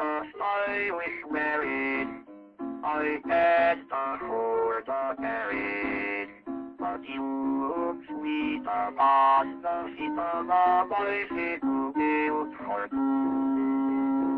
just I wish married. I can't afford to marry. But you, sweet past the feet of my feet to build for two.